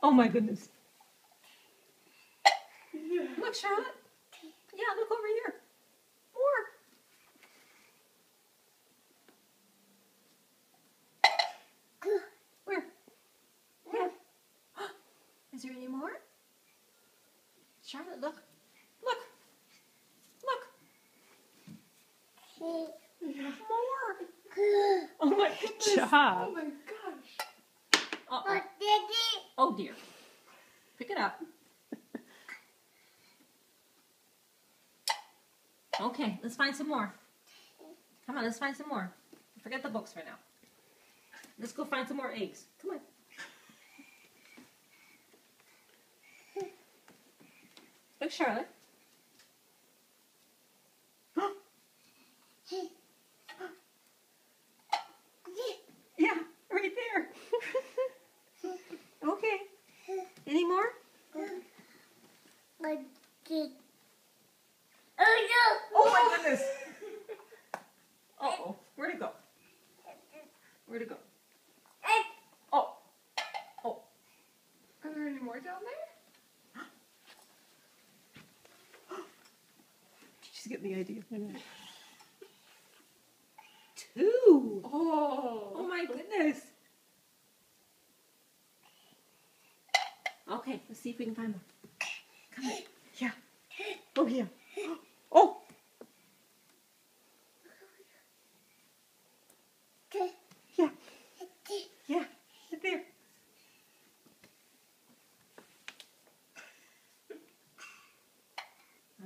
Oh my goodness. Look, Charlotte. Yeah, look over here. More. Where? Yeah. Is there any more? Charlotte, look. Look. Look. More. Oh my goodness. Good job. Oh my gosh. Uh-oh. Oh dear. Pick it up. Okay, let's find some more. Come on, let's find some more. Forget the books for now. Let's go find some more eggs. Come on. Look, Charlotte. Yeah, right there. Okay. Any more? Oh my goodness. Uh-oh. Where'd it go? Where'd it go? Oh. Oh. Are there any more down there? She's getting the idea. Two. Oh. Oh my goodness. Okay, let's see if we can find more. Come on. Yeah. Oh, yeah. Oh. Yeah. Yeah. Right there.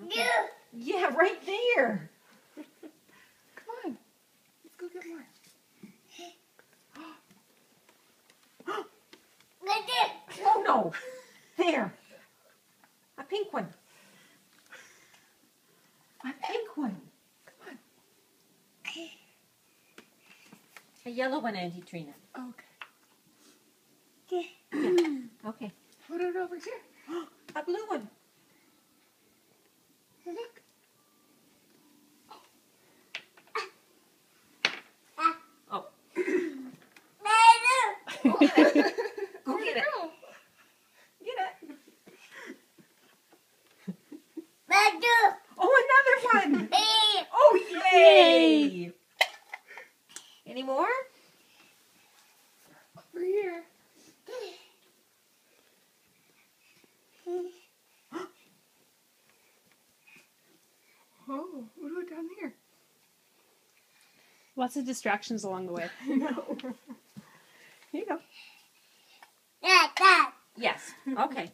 Okay. Yeah, right there. Come on. Let's go get more. Oh no. There. A pink one. A pink one. Come on. A yellow one, Auntie Trina. Okay. Yeah. Okay. Put it over here. A blue one. Look. Oh. Go Go get it. Get it. Oh, another one. Oh, yay. Any more? Over here. Oh, what about down there? Lots of distractions along the way. I know. Here you go. Yes. Okay.